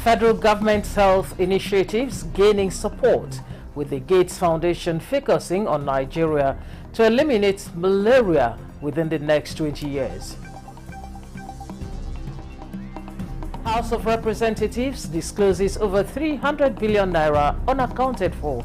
Federal government's health initiatives gaining support, with the Gates Foundation focusing on Nigeria to eliminate malaria within the next 20 years. House of Representatives discloses over 300 billion naira unaccounted for.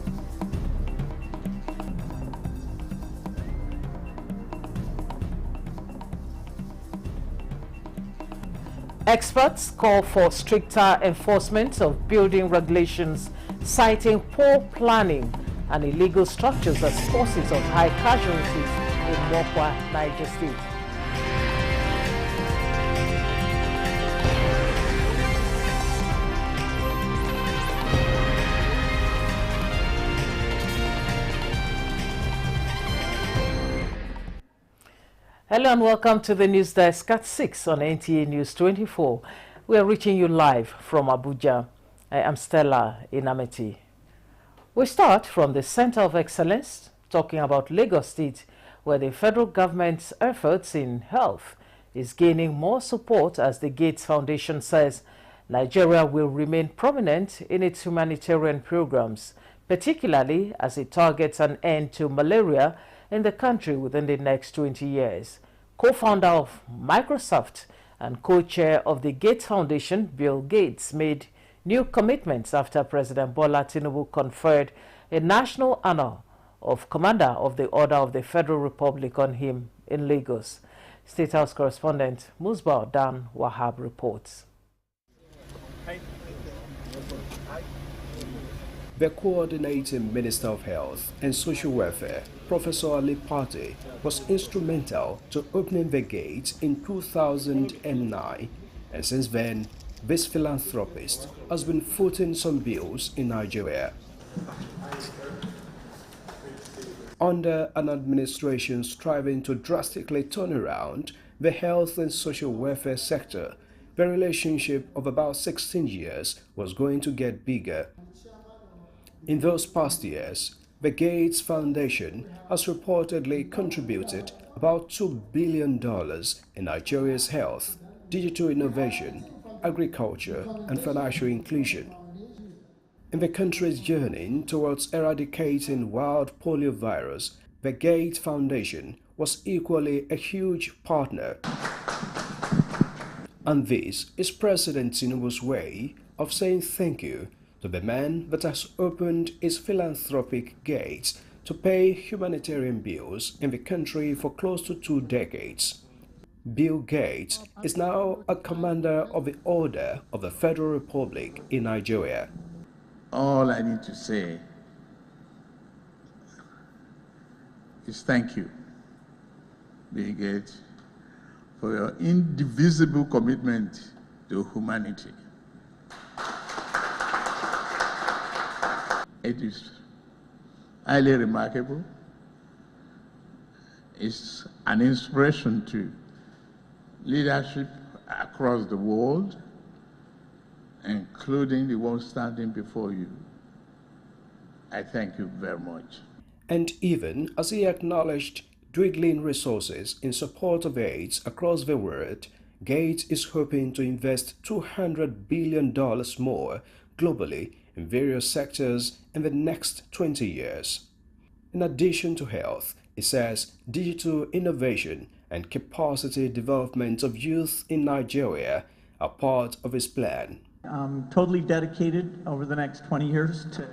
Experts call for stricter enforcement of building regulations, citing poor planning and illegal structures as causes of high casualties in Mokwa, Niger State. Hello and welcome to the News Desk at 6 on NTA News 24. We are reaching you live from Abuja. I am Stella Inameti. We start from the Center of Excellence, talking about Lagos State, where the federal government's efforts in health is gaining more support as the Gates Foundation says Nigeria will remain prominent in its humanitarian programs, particularly as it targets an end to malaria in the country within the next 20 years. Co-founder of Microsoft and co-chair of the Gates Foundation, Bill Gates, made new commitments after President Bola Tinubu conferred a national honor of Commander of the Order of the Federal Republic on him in Lagos. State House correspondent Musbah Dan Wahab reports. The coordinating Minister of Health and Social Welfare, Professor Ali Pate, was instrumental to opening the gates in 2009, and since then, this philanthropist has been footing some bills in Nigeria. Under an administration striving to drastically turn around the health and social welfare sector, the relationship of about 16 years was going to get bigger. In those past years, the Gates Foundation has reportedly contributed about $2 billion in Nigeria's health, digital innovation, agriculture, and financial inclusion. In the country's journey towards eradicating wild poliovirus, the Gates Foundation was equally a huge partner. And this is President Tinubu's way of saying thank you to the man that has opened his philanthropic gates to pay humanitarian bills in the country for close to 2 decades. Bill Gates is now a commander of the Order of the Federal Republic in Nigeria. All I need to say is thank you, Bill Gates, for your indivisible commitment to humanity. It is highly remarkable. It's an inspiration to leadership across the world, including the one standing before you. I thank you very much. And even as he acknowledged dwindling resources in support of AIDS across the world, Gates is hoping to invest $200 billion more globally in various sectors in the next 20 years. In addition to health, he says digital innovation and capacity development of youth in Nigeria are part of his plan. I'm totally dedicated over the next 20 years to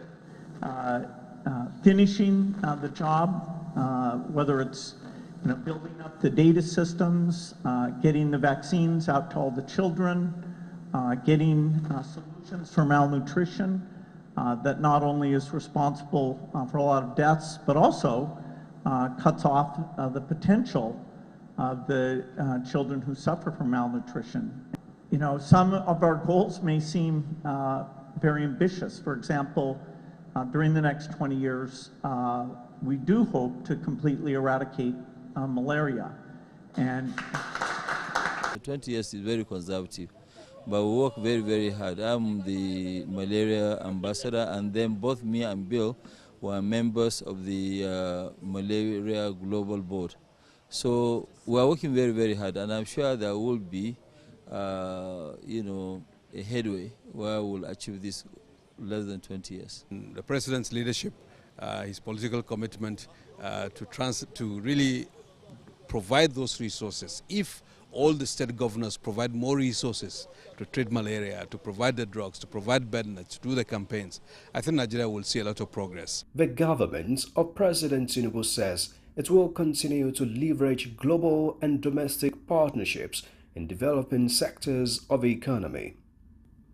finishing the job, whether it's building up the data systems, getting the vaccines out to all the children, getting solutions for malnutrition that not only is responsible for a lot of deaths, but also cuts off the potential of the children who suffer from malnutrition. Some of our goals may seem very ambitious. For example, during the next 20 years, we do hope to completely eradicate malaria. And 20 years is very conservative, but we work very, very hard. I'm the malaria ambassador, and then both me and Bill were members of the Malaria Global Board. So we are working very, very hard, and I'm sure there will be, a headway where we'll achieve this less than 20 years. The President's leadership, his political commitment to really provide those resources. If all the state governors provide more resources to treat malaria, to provide the drugs, to provide bed nets, to do the campaigns, I think Nigeria will see a lot of progress. The government of President Tinubu says it will continue to leverage global and domestic partnerships in developing sectors of the economy.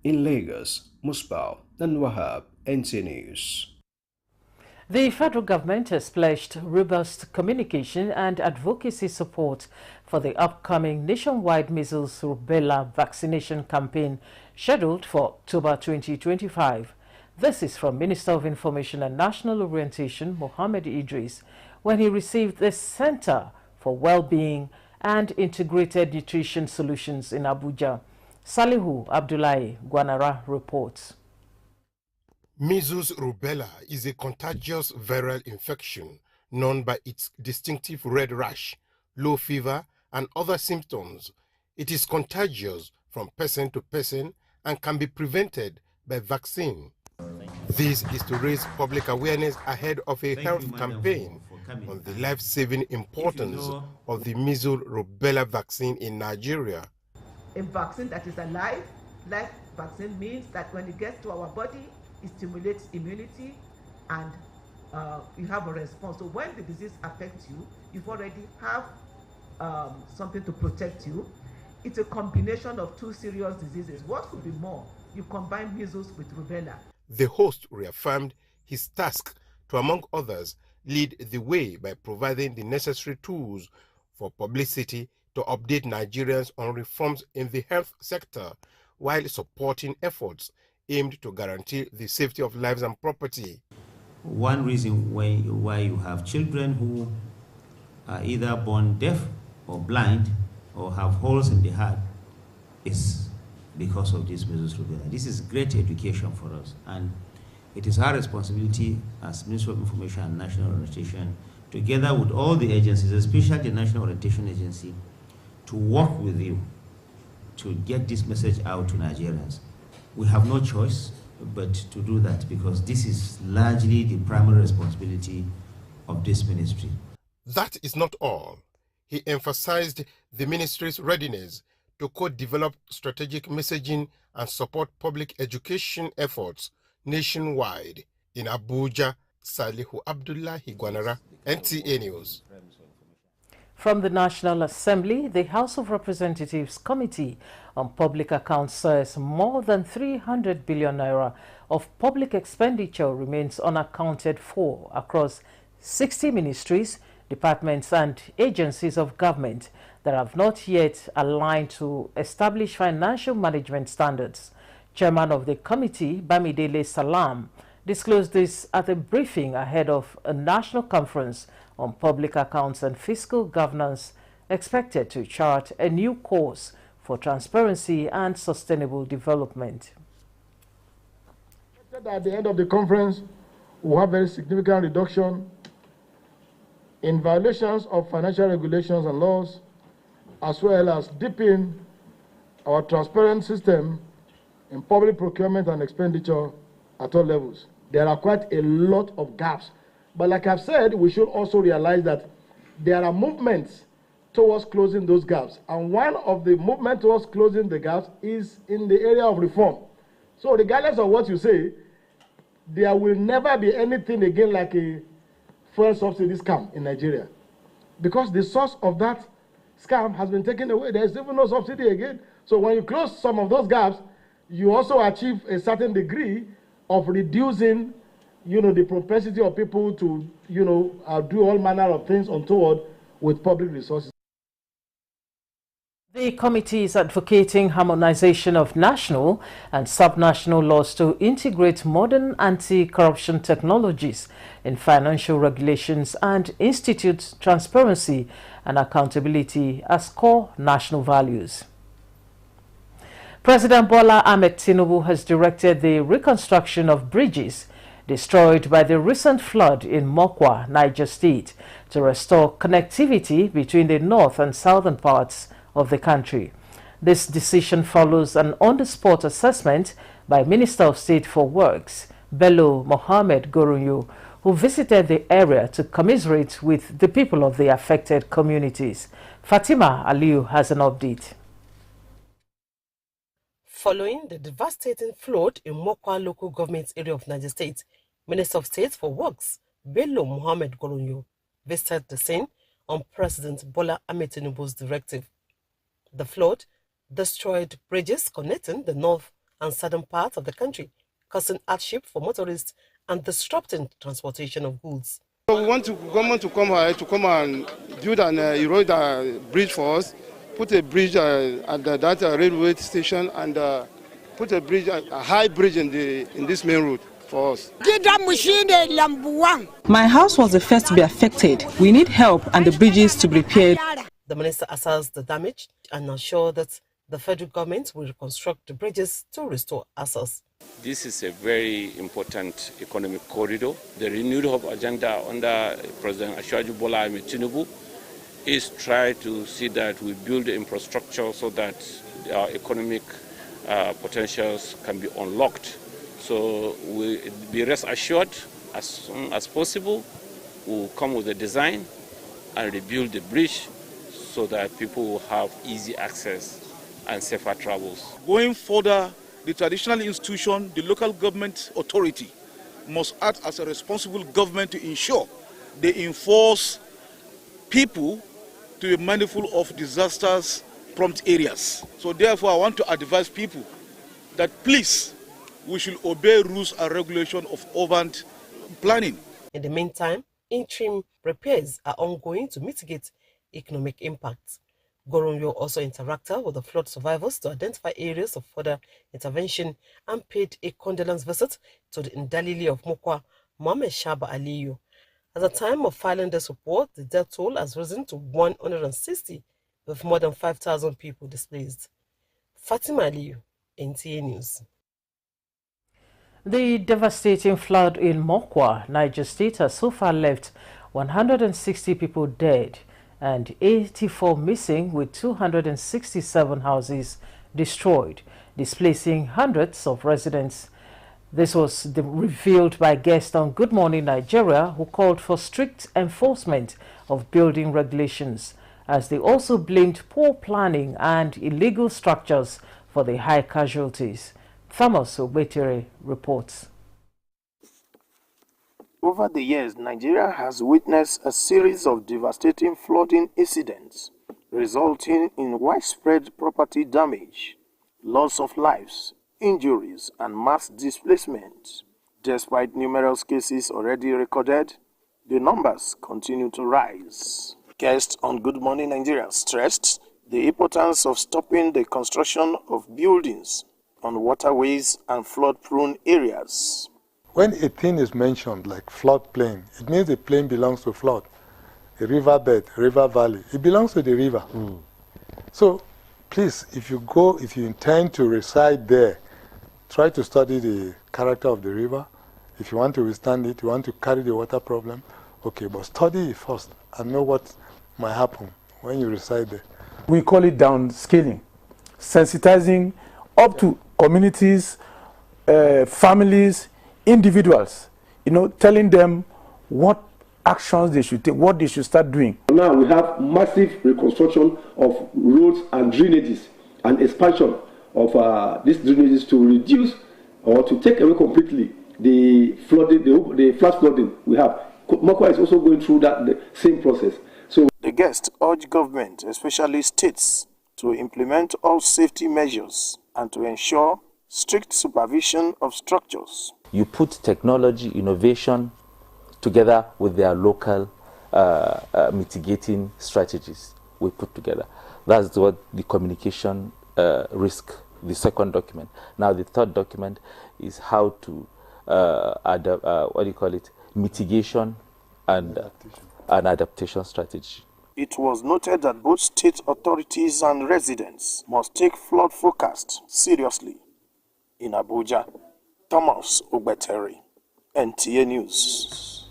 In Lagos, Musbau and Wahab, NTA News. The federal government has pledged robust communication and advocacy support for the upcoming nationwide measles rubella vaccination campaign scheduled for October 2025. This is from Minister of Information and National Orientation, Mohammed Idris, when he received the Center for Wellbeing and Integrated Nutrition Solutions in Abuja. Salihu Abdullahi Gwanara reports. Measles rubella is a contagious viral infection known by its distinctive red rash, low fever, and other symptoms. It is contagious from person to person and can be prevented by vaccine. This is to raise public awareness ahead of a health campaign on the life-saving importance of the measles rubella vaccine in Nigeria. A vaccine that is alive, live vaccine means that when it gets to our body, it stimulates immunity and you have a response. So when the disease affects you, you've already have something to protect you. It's a combination of two serious diseases. What could be more? You combine measles with rubella. The host reaffirmed his task to, among others, lead the way by providing the necessary tools for publicity to update Nigerians on reforms in the health sector while supporting efforts aimed to guarantee the safety of lives and property. One reason why you have children who are either born deaf or blind or have holes in the heart is because of this measles rubella. This is great education for us, and it is our responsibility as Ministry of Information and National Orientation, together with all the agencies, especially the National Orientation Agency, to work with you to get this message out to Nigerians. We have no choice but to do that because this is largely the primary responsibility of this ministry. That is not all. He emphasized the ministry's readiness to co-develop strategic messaging and support public education efforts nationwide. In Abuja, Salihu Abdullahi Gwanara, NTA News. From the National Assembly, the House of Representatives Committee on Public Accounts says more than 300 billion naira of public expenditure remains unaccounted for across 60 ministries, departments and agencies of government that have not yet aligned to establish financial management standards. Chairman of the committee, Bamidele Salam, disclosed this at a briefing ahead of a national conference on public accounts and fiscal governance expected to chart a new course for transparency and sustainable development. At the end of the conference, we'll have very significant reduction in violations of financial regulations and laws, as well as deepen our transparent system in public procurement and expenditure at all levels. There are quite a lot of gaps. But like I've said, we should also realize that there are movements towards closing those gaps. And one of the movements towards closing the gaps is in the area of reform. So regardless of what you say, there will never be anything again like a fuel subsidy scam in Nigeria. Because the source of that scam has been taken away. There is even no subsidy again. So when you close some of those gaps, you also achieve a certain degree of reducing the propensity of people to, do all manner of things untoward with public resources. The committee is advocating harmonization of national and subnational laws to integrate modern anti-corruption technologies in financial regulations and institute transparency and accountability as core national values. President Bola Ahmed Tinubu has directed the reconstruction of bridges destroyed by the recent flood in Mokwa, Niger State, to restore connectivity between the north and southern parts of the country. This decision follows an on-the-spot assessment by Minister of State for Works, Bello Mohammed Gorunyo, who visited the area to commiserate with the people of the affected communities. Fatima Aliyu has an update. Following the devastating flood in Mokwa local government area of Niger State, Minister of State for Works, Bello Mohammed Gorunyo, visited the scene on President Bola Ahmed Tinubu's directive. The flood destroyed bridges connecting the north and southern part of the country, causing hardship for motorists and disrupting transportation of goods. So we want the government to come here to come and build an erode bridge for us, put a bridge at that railway station, and put a bridge, a high bridge in this main road for us. My house was the first to be affected. We need help and the bridges to be repaired. The minister assessed the damage and assured that the federal government will reconstruct the bridges to restore access. This is a very important economic corridor. The renewed hope agenda under President Asiwaju Bola Ahmed Tinubu is try to see that we build the infrastructure so that our economic potentials can be unlocked. So we be rest assured, as soon as possible, we'll come with a design and rebuild the bridge so that people will have easy access and safer travels. Going further, the traditional institution, the local government authority, must act as a responsible government to ensure they enforce people to be mindful of disasters prompt areas. So therefore, I want to advise people that please, we should obey rules and regulations of urban planning. In the meantime, interim repairs are ongoing to mitigate economic impacts. Gorunyo also interacted with the flood survivors to identify areas of further intervention and paid a condolence visit to the Ndalili of Mokwa, Mohammed Shaba Aliyu. At the time of filing this report, the death toll has risen to 160, with more than 5,000 people displaced. Fatima Aliyu, NTA News. The devastating flood in Mokwa, Niger State, has so far left 160 people dead and 84 missing, with 267 houses destroyed, displacing hundreds of residents. This was revealed by guests on Good Morning Nigeria, who called for strict enforcement of building regulations, as they also blamed poor planning and illegal structures for the high casualties. Thomas Obetere reports. Over the years, Nigeria has witnessed a series of devastating flooding incidents, resulting in widespread property damage, loss of lives, injuries, and mass displacement. Despite numerous cases already recorded, the numbers continue to rise. Guests on Good Morning Nigeria stressed the importance of stopping the construction of buildings on waterways and flood-prone areas. When a thing is mentioned like floodplain, it means the plain belongs to flood. A riverbed, river valley, it belongs to the river. So please, if you intend to reside there, try to study the character of the river. If you want to withstand it, you want to carry the water problem, okay, but study it first and know what might happen when you reside there. We call it downscaling, sensitizing up to communities, families, individuals, telling them what actions they should take, what they should start doing. Now we have massive reconstruction of roads and drainages and expansion of these drainages to reduce or to take away completely the flooding, the flash flooding we have. Mokwa is also going through the same process. So the guests urge government, especially states, to implement all safety measures and to ensure strict supervision of structures. You put technology, innovation together with their local mitigating strategies we put together. That's what the communication risk, the second document. Now the third document is how to mitigation and an adaptation strategy. It was noted that both state authorities and residents must take flood forecast seriously. In Abuja, Thomas Obetere, NTA News.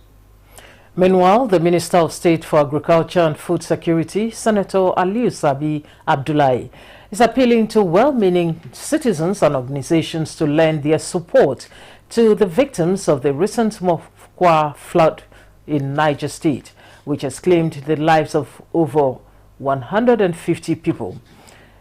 Meanwhile, the Minister of State for Agriculture and Food Security, Senator Aliyu Sabi Abdullahi, is appealing to well-meaning citizens and organizations to lend their support to the victims of the recent Mokwa flood in Niger State, which has claimed the lives of over 150 people.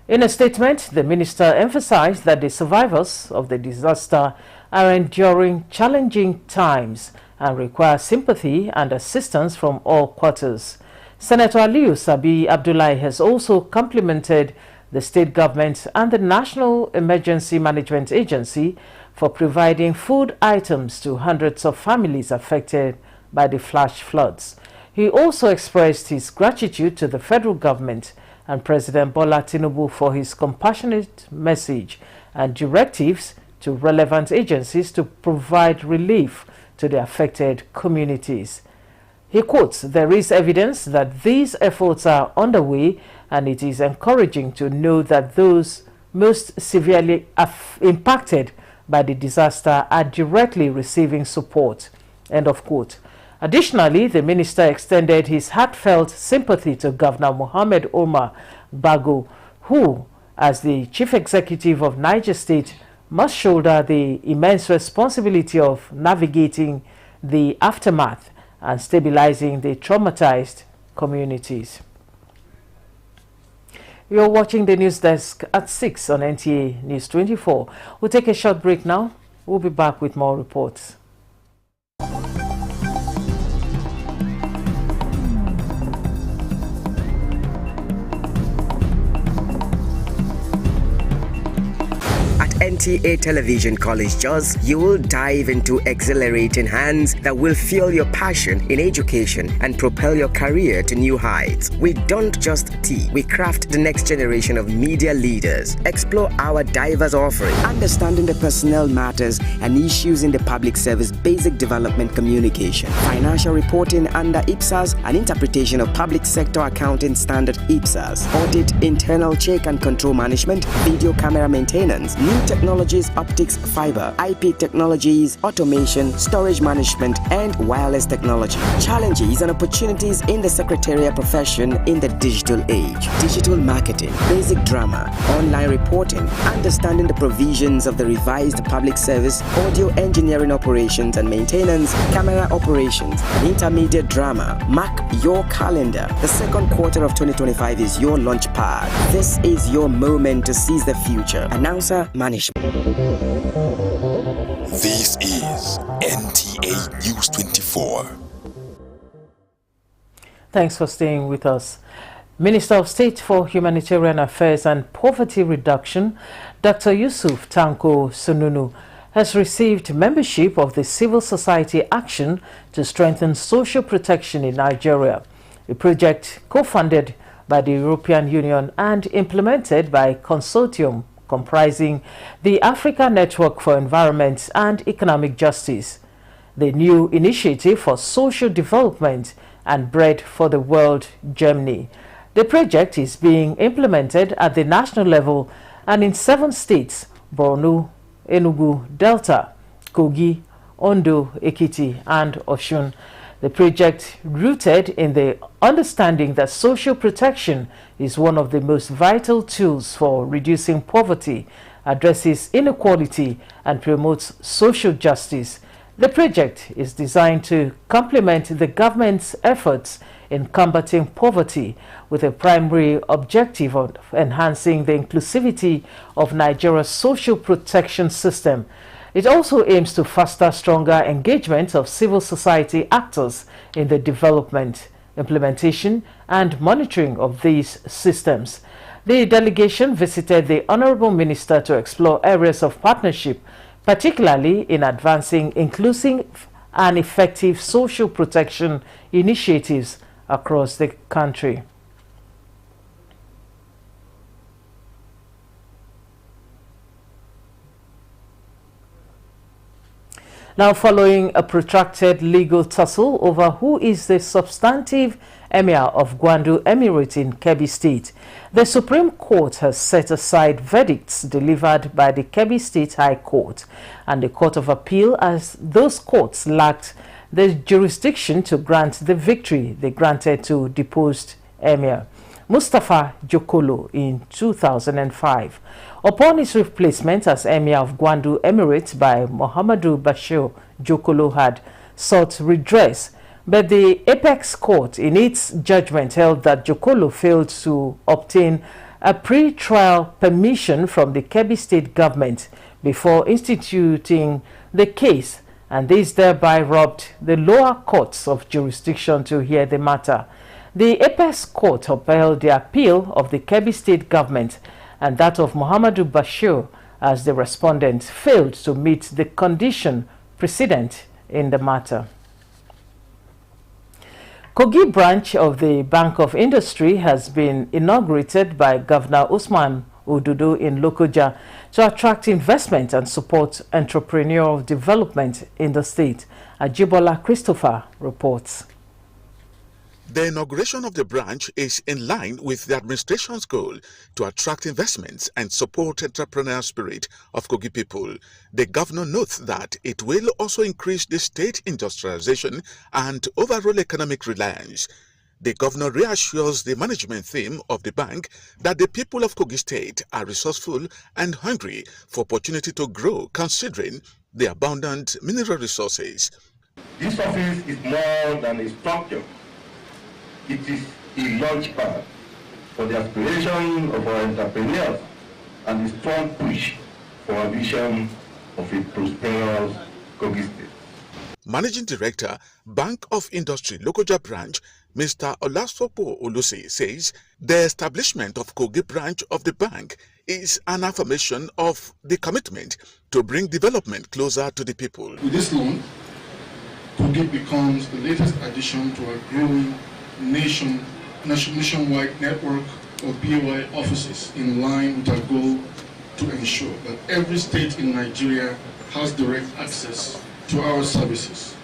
In a statement, the minister emphasized that the survivors of the disaster are enduring challenging times and require sympathy and assistance from all quarters. Senator Aliyu Sabi Abdullahi has also complimented the state government and the National Emergency Management Agency for providing food items to hundreds of families affected by the flash floods. He also expressed his gratitude to the federal government and President Bola Tinubu for his compassionate message and directives to relevant agencies to provide relief to the affected communities. He quotes, "There is evidence that these efforts are underway, and it is encouraging to know that those most severely impacted by the disaster are directly receiving support." End of quote. Additionally, the minister extended his heartfelt sympathy to Governor Mohammed Omar Bago, who, as the chief executive of Niger State, must shoulder the immense responsibility of navigating the aftermath and stabilizing the traumatized communities. You're watching the news desk at 6 on NTA News 24. We'll take a short break now. We'll be back with more reports. NTA Television College Jos, you will dive into exhilarating hands that will fuel your passion in education and propel your career to new heights. We don't just teach, we craft the next generation of media leaders. Explore our diverse offering, understanding the personnel matters and issues in the public service basic development communication, financial reporting under IPSAS and interpretation of public sector accounting standard IPSAS, audit, internal check and control management, video camera maintenance, new technologies, optics, fiber, IP technologies, automation, storage management, and wireless technology. Challenges and opportunities in the secretarial profession in the digital age. Digital marketing, basic drama, online reporting, understanding the provisions of the revised public service, audio engineering operations and maintenance, camera operations, and intermediate drama. Mark your calendar. The second quarter of 2025 is your launch pad. This is your moment to seize the future. Announcer Management. This is NTA News 24. Thanks for staying with us. Minister of State for Humanitarian Affairs and Poverty Reduction, Dr. Yusuf Tanko Sununu, has received membership of the Civil Society Action to Strengthen Social Protection in Nigeria, a project co-funded by the European Union and implemented by a consortium comprising the Africa Network for Environment and Economic Justice, the new Initiative for Social Development and Bread for the World, Germany. The project is being implemented at the national level and in 7 states: Borno, Enugu, Delta, Kogi, Ondo, Ekiti, and Osun. The project, rooted in the understanding that social protection is one of the most vital tools for reducing poverty, addresses inequality, and promotes social justice. The project is designed to complement the government's efforts in combating poverty with a primary objective of enhancing the inclusivity of Nigeria's social protection system. It also aims to foster stronger engagement of civil society actors in the development, implementation, and monitoring of these systems. The delegation visited the Honorable Minister to explore areas of partnership, particularly in advancing inclusive and effective social protection initiatives across the country. Now, following a protracted legal tussle over who is the substantive emir of Gwandu Emirate in Kebbi State, the Supreme Court has set aside verdicts delivered by the Kebbi State High Court and the Court of Appeal, as those courts lacked the jurisdiction to grant the victory they granted to deposed Emir Mustafa Jokolo in 2005. Upon his replacement as Emir of Gwandu Emirate by Muhammadu Bashir, Jokolo had sought redress, but the Apex Court in its judgment held that Jokolo failed to obtain a pre-trial permission from the Kebbi State government before instituting the case, and this thereby robbed the lower courts of jurisdiction to hear the matter. The Apex Court upheld the appeal of the Kebbi State government and that of Muhammadu Bashir, as the respondent failed to meet the condition precedent in the matter. Kogi branch of the Bank of Industry has been inaugurated by Governor Usman Ododo in Lokoja to attract investment and support entrepreneurial development in the state. Ajibola Christopher reports. The inauguration of the branch is in line with the administration's goal to attract investments and support entrepreneurial spirit of Kogi people. The governor notes that it will also increase the state industrialization and overall economic reliance. The governor reassures the management team of the bank that the people of Kogi State are resourceful and hungry for opportunity to grow, considering the abundant mineral resources. This office is more than a structure. It is a launch pad for the aspiration of our entrepreneurs and a strong push for our vision of a prosperous Kogi State. Managing Director, Bank of Industry Lokoja Branch, Mr. Olasopo Olusi, says the establishment of Kogi branch of the bank is an affirmation of the commitment to bring development closer to the people. With this loan, Kogi becomes the latest addition to our growing nationwide network of BOI offices, in line with our goal to ensure that every state in Nigeria has direct access to our services.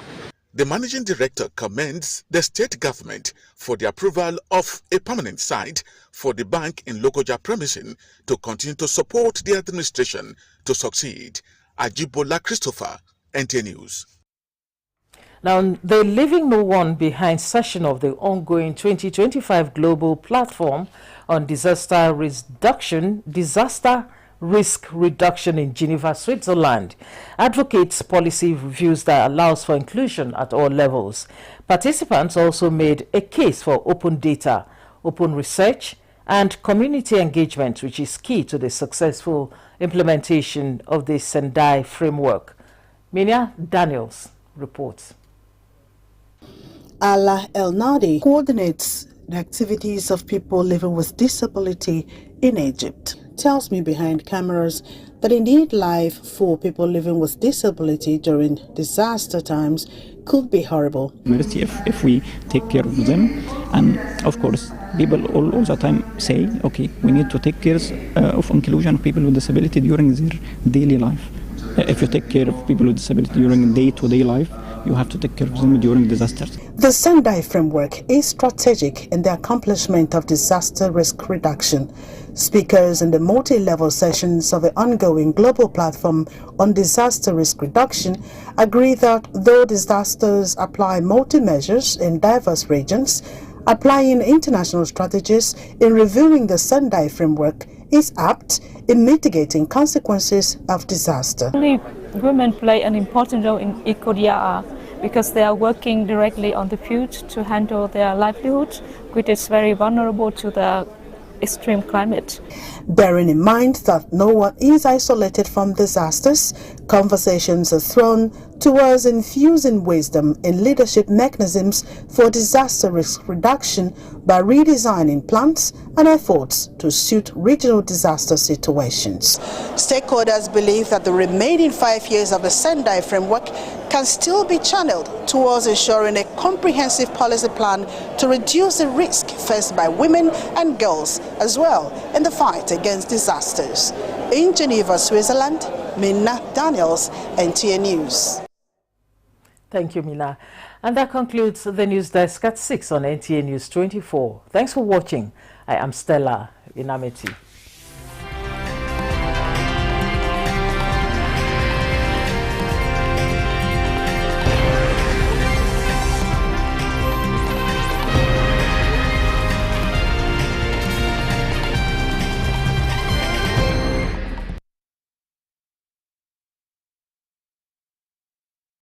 The managing director commends the state government for the approval of a permanent site for the bank in Lokoja premises to continue to support the administration to succeed. Ajibola Christopher, NTA News. Now, the Leaving No One Behind session of the ongoing 2025 Global Platform on Disaster Risk Reduction in Geneva, Switzerland, advocates policy reviews that allows for inclusion at all levels. Participants also made a case for open data, open research, and community engagement, which is key to the successful implementation of the Sendai framework. Minia Daniels reports. Ala El Nadi coordinates the activities of people living with disability in Egypt. Tells me behind cameras that indeed life for people living with disability during disaster times could be horrible. If we take care of them, and of course people all the time say, okay, we need to take care of inclusion of people with disability during their daily life. If you take care of people with disability during day-to-day life, you have to take care of them during disasters. The Sendai framework is strategic in the accomplishment of disaster risk reduction. Speakers in the multi-level sessions of the ongoing global platform on disaster risk reduction agree that though disasters apply multi-measures in diverse regions, applying international strategies in reviewing the Sendai framework is apt in mitigating consequences of disaster. Women play an important role in ECODIA because they are working directly on the field to handle their livelihood, which is very vulnerable to the extreme climate. Bearing in mind that no one is isolated from disasters, conversations are thrown towards infusing wisdom in leadership mechanisms for disaster risk reduction by redesigning plans and efforts to suit regional disaster situations. Stakeholders believe that the remaining 5 years of the Sendai framework can still be channeled towards ensuring a comprehensive policy plan to reduce the risk faced by women and girls as well in the fight against disasters. In Geneva, Switzerland, Minna Daniels, NTA News. Thank you, Mina. And that concludes the news desk at 6 on NTA News 24. Thanks for watching. I am Stella Inameti.